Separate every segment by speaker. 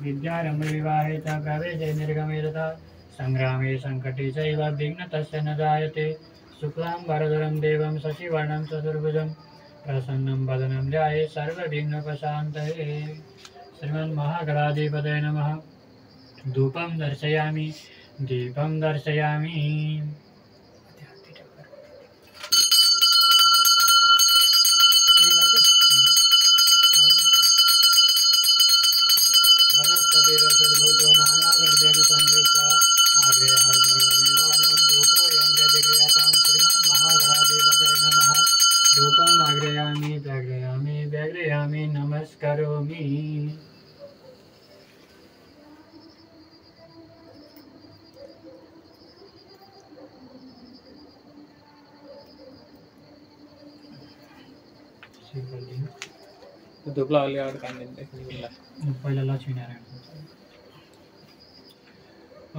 Speaker 1: विद्यारम्भ विवाहे च प्रवेशे निर्गमे तथा संग्रामे संकटे चैव विघ्नतस्य न जायते शुक्लाम्बरधरं देवं शशिवर्णं चतुर्भुजं प्रसन्नं वदनं ध्याये सर्वविघ्नोपशान्तये। श्रीमन्महागणाधिपतये नमः। धूपं दर्शयामि दीपं दर्शयामि। वनस्पतिरसद्भूतो नानागन्धेन संयुक्ता आग्रेयः सर्वदेवानां धूपोऽयं प्रतिक्रियतां। श्रीमन्महागणाधिपतये नमः। धूपम् आग्रयामि व्याघ्रयामि व्याघ्रयामि नमस्करोमि।
Speaker 2: धुपला वाली और काम नहीं
Speaker 1: पहिला लक्ष्मीनारायण।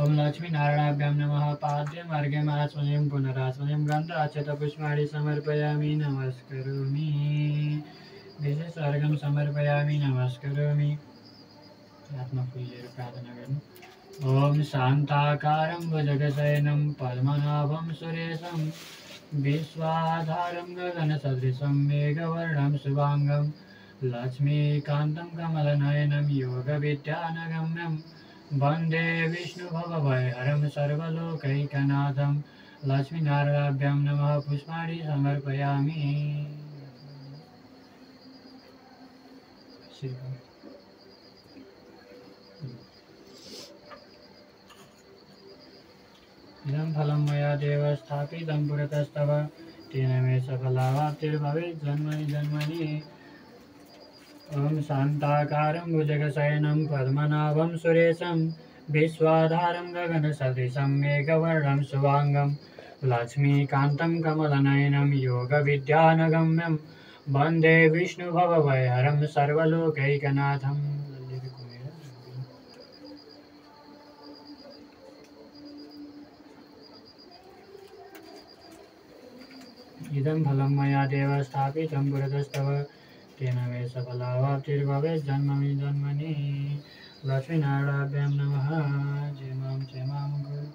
Speaker 1: ओम लक्ष्मीनारायणाभ्यां नमः। पाद्यं अर्घ्यं आचमनीयं पुनराचमनीयं गन्धाक्षतपुष्पाणि समर्पयामि नमस्करोमि। विशेष अर्घ्यं समर्पयामि नमस्करोमि। आत्मा फुलेर प्रार्थना गर्नु। ओम शान्ताकारं भुजगशयनं पद्मनाभं सुरेशं विश्वाधारं गगनसदृशं मेघवर्णं शुभांगं लक्ष्मीकान्तं कमलनयनं योगविद्यानगम्यं वन्दे विष्णुभवभयहरं सर्वलोकैकनाथं। लक्ष्मीनारायणाभ्यां नमः। पुष्पाणि समर्पयामि। इदं फलं मया देव स्थापितं पुरतस्तव तेन मे सफलावाप्तिर्भवेत् जन्मनि जन्मनि। ओम शान्ताकारं भुजगशयनं पद्मनाभं सुरेशं विश्वाधारं गगनसदृशं मेघवर्णं शुभांगं लक्ष्मीकान्तं कमलनयनं योगविद्यानगम्यं वन्दे विष्णुभवभयहरं सर्वलोकैकनाथं। इदं फलं मया देव स्थापितं पुरतस्तव तेन मे सफलावाप्तिर्भवेत् जन्मनि जन्मनि। लक्ष्मीनारायणाभ्यां नमः। जय मां गुरु।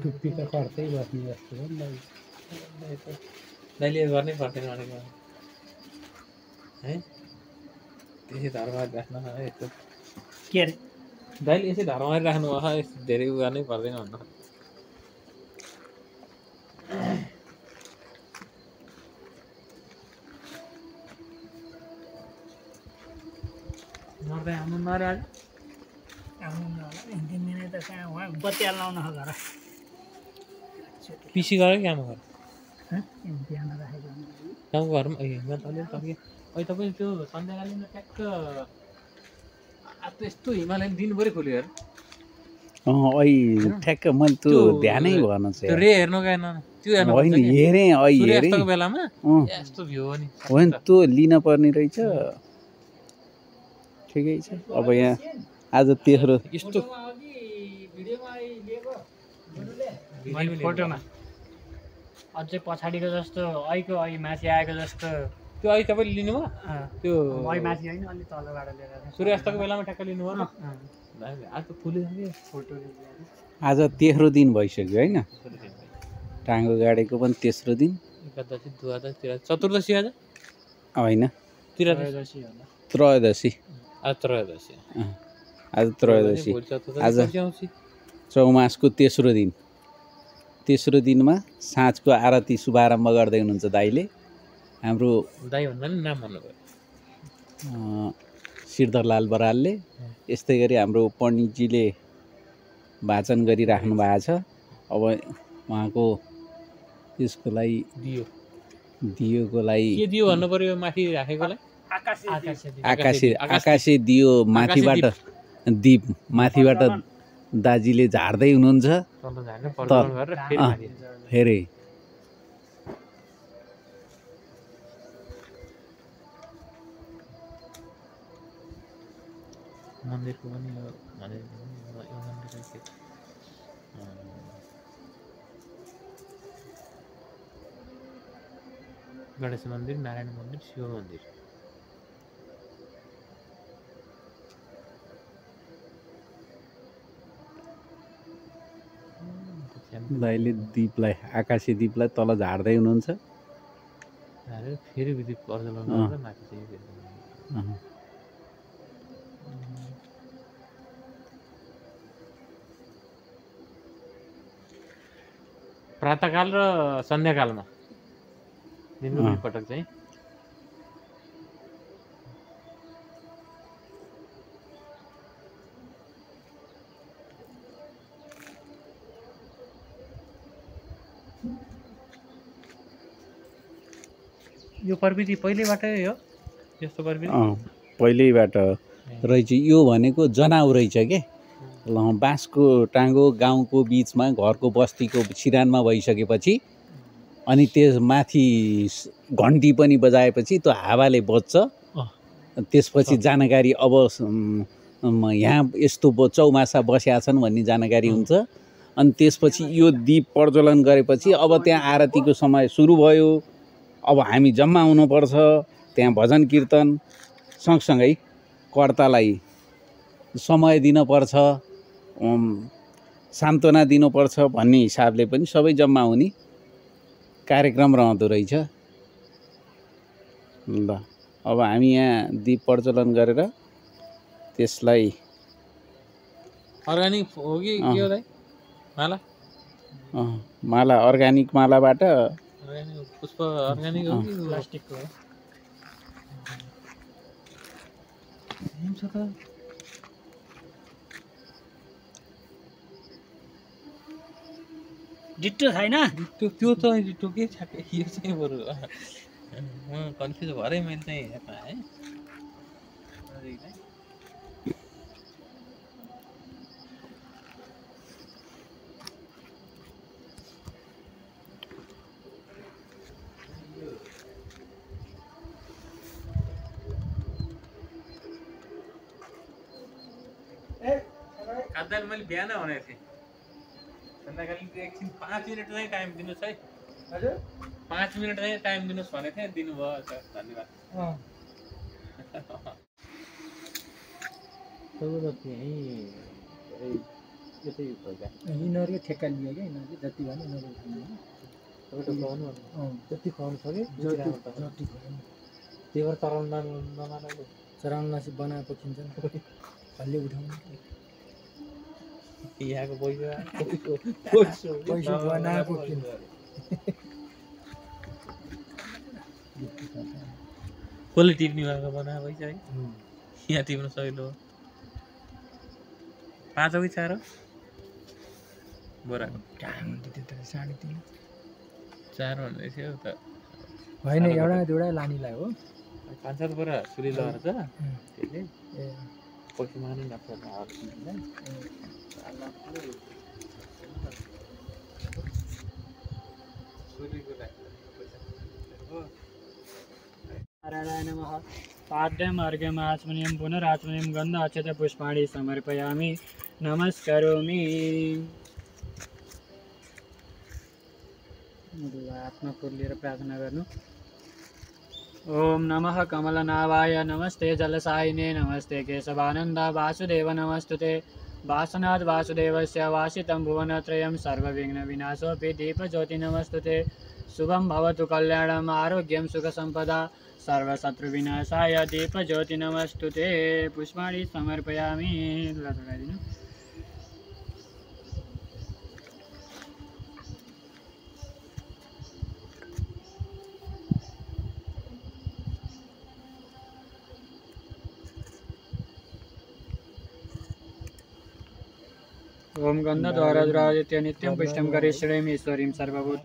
Speaker 2: टुप्पी त कर्तै बस्ने जस्तो हो नि दाइले गर्नै पर्दैन भनेको है। त्यसै धर्ममा राख्न यस्तो
Speaker 1: के अरे
Speaker 2: दाइले यसै धर्ममा राख्नु भयो धेरै उ गर्नै पर्दैन भन्नु।
Speaker 1: मर्दै आउनु नरे आज आउनु होला 3 दिन त कहाँ उहाँ बत्ती हाल्न आउनु होला र
Speaker 2: पिसी गऱ्यो काम गर
Speaker 1: बिहान राखेको
Speaker 2: काम गरौँ अलि सके अहिले तपाईँ त्यो सन्ध्याकालीन ट्याक्क यस्तो हिमालयन दिनभरि खोल्यो हेर।
Speaker 3: ठ्याक्क मैले त्यो ध्यानै भएन
Speaker 2: त्यो रे हेर्नु गएन त्यो हेर्नु
Speaker 3: होइन हेरेँ
Speaker 2: सूर्यास्तको बेलामा यस्तो भ्यू हो नि
Speaker 3: होइन त्यो लिन पर्ने रहेछ। ठिकै छ। अब यहाँ आज तेस्रो
Speaker 2: यस्तो
Speaker 1: मैले फोटोमा अझै पछाडिको जस्तो अहिको अघि माथि आएको जस्तो
Speaker 2: त्यो अहिले तपाईँले लिनुभयो त्यो
Speaker 1: अघि माथि होइन अलि तलबाट लिएर
Speaker 2: सूर्यास्तको बेलामा ठ्याक्क लिनुभयो न। आज त फुलिसक्यो
Speaker 1: फोटो
Speaker 3: आज तेस्रो दिन भइसक्यो होइन। टाँगो गाडेको पनि तेस्रो दिन।
Speaker 2: एकादशी द्वादशी चतुर्दशी आज
Speaker 3: होइन
Speaker 1: त्रयोदशी होला।
Speaker 3: त्रयोदशी
Speaker 2: आज त्रयोदशी
Speaker 3: आज त्रयोदशी आज चौमासको तेस्रो दिन। तेस्रो दिनमा साँझको आरती शुभारम्भ गर्दै हुनुहुन्छ दाइले। हाम्रो
Speaker 2: दाइ भन्दा नि नाम भन्नुभयो
Speaker 3: श्रीधरलाल बरालले। यस्तै गरी हाम्रो पण्डितजीले वाचन गरिराख्नु भएको छ। अब उहाँको त्यसको लागि दियोको लागि
Speaker 2: के दियो भन्नु पर्यो माथि राखेकोलाई
Speaker 3: आकाशे दियो माथिबाट दीप माथिबाट दाजीले झार्दै हुनुहुन्छ। फेरि
Speaker 2: मन्दिरको पनि यो मन्दिर यो मन्दिर के गणेश मन्दिर, नारायण मन्दिर, शिव मन्दिर।
Speaker 3: दाइले दीपलाई आकाशे दीपलाई तल झार्दै हुनुहुन्छ।
Speaker 2: फेरि दीप प्रज्वलन गरेर माथि चाहिँ प्रातःकाल र सन्ध्याकालमा दिनको दुई पटक चाहिँ यो प्रविधि पहिलेबाटै हो यस्तो प्रविधि
Speaker 3: पहिल्यैबाट रहेछ। यो भनेको जनाउ रहेछ के बाँसको टाँगो गाउँको बिचमा घरको बस्तीको सिरानमा भइसकेपछि अनि त्यस माथि घन्टी पनि बजाएपछि त्यो हावाले बज्छ। त्यसपछि जानकारी अब यहाँ यस्तो चौमासा बसेका छन् भन्ने जानकारी हुन्छ। अनि त्यसपछि यो दीप प्रज्वलन गरेपछि अब त्यहाँ आरतीको समय सुरु भयो। अब हामी जम्मा हुनुपर्छ, त्यहाँ भजन कीर्तन सँगसँगै कर्तालाई समय दिनुपर्छ, सान्त्वना दिनुपर्छ भन्ने हिसाबले पनि सबै जम्मा हुने कार्यक्रम रहँदो रहेछ। ल अब हामी यहाँ दीप प्रज्वलन गरेर त्यसलाई
Speaker 2: अर्ग्यानिक हो कि के हो दाइ माला?
Speaker 3: माला अर्ग्यानिक मालाबाट
Speaker 2: पुष्प अर्ग्यानिक हो कि
Speaker 1: प्लास्टिकको हो? डिट्टो छैन
Speaker 2: त्यो त डिट्टो के छ यो चाहिँ बरु म कन्फ्युज भएरै मैले चाहिँ पाएँ। खाद्दाल मैले बिहान भनेको थिएँ सन्ध्याकाली एकछिन 5 मिनट चाहिँ टाइम दिनुहोस् है। हजुर 5 मिनट चाहिँ टाइम दिनुहोस् भनेको थिएँ, दिनुभयो सर, धन्यवाद।
Speaker 1: यिनीहरू ठेक्का लियो क्या यिनीहरूले जति भन्यो यिनीहरू
Speaker 2: जति खुवाउनु छ कि
Speaker 1: जति
Speaker 2: त्यही भएर चलाउनु नमानेको
Speaker 1: चराउन चाहिँ बनाएको किन्छन् हल्ले उठाउनु
Speaker 2: यहाँको पैसा
Speaker 1: पैसा बनाएको किन्छ।
Speaker 2: कसले टिप्ने भएको बनाएको पैसा है यहाँ टिप्नु सजिलो हो। 5 हो कि 4 हो बोराको? 4 भन्दै थियो त
Speaker 1: होइन एउटा लानीलाई हो
Speaker 2: 5-7 बोरा सुली लगाएर छ त्यसले पैसा मार्नु नपर्छ।
Speaker 1: नारायणाय नमः। पाद्यम् अर्घ्यम् आचमनीयं पुनराचमनीयं गन्ध अक्षत पुष्पाणि समर्पयामि नमस्करोमि। हातमा फुल लिएर प्रार्थना गर्नु। ओम नमः कमलनाभाय नमस्ते जलसायिने नमस्ते केशवानन्द वासुदेव नमस्तुते। वासनाथ वासुदेवस्य वासितं भुवनत्रयं सर्वविघ्नविनाशोऽपि दीपज्योति नमस्तुते। शुभं भवतु कल्याणम् आरोग्यं सुखसम्पदा सर्वशत्रुविनाशाय दीपज्योति नमस्तुते। पुष्पाणि समर्पयामि। लगाइदिनु। ओम गन्धद्वारादित्य नित्यं पुष्टं करिष्यामि ईश्वरीं सर्वभूत।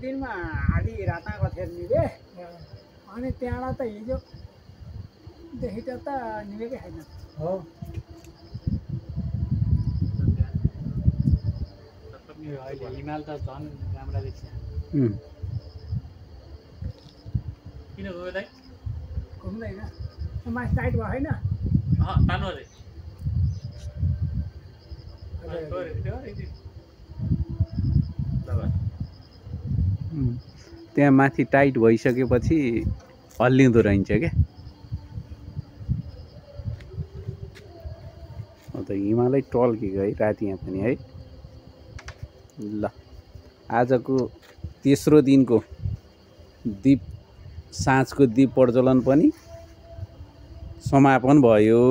Speaker 4: दिनमा आधी रात आएको थियो निभे अनि त्यहाँबाट त हिजोदेखि त निभेकै छैन
Speaker 1: हो अहिले हिमाल त झन् राम्रा देख्छ
Speaker 2: किन गयो दाइ
Speaker 4: घुम्दैन माथि टाइट भयो होइन
Speaker 2: तान्नु अझै
Speaker 3: त्यहाँ माथि टाइट भइसकेपछि हल्लिँदो रहन्छ क्या त हिमालय टल्केको है राति यहाँ पनि है ल आजको तेस्रो दिनको दीप साँझको दीप प्रज्वलन पनि समापन भयो।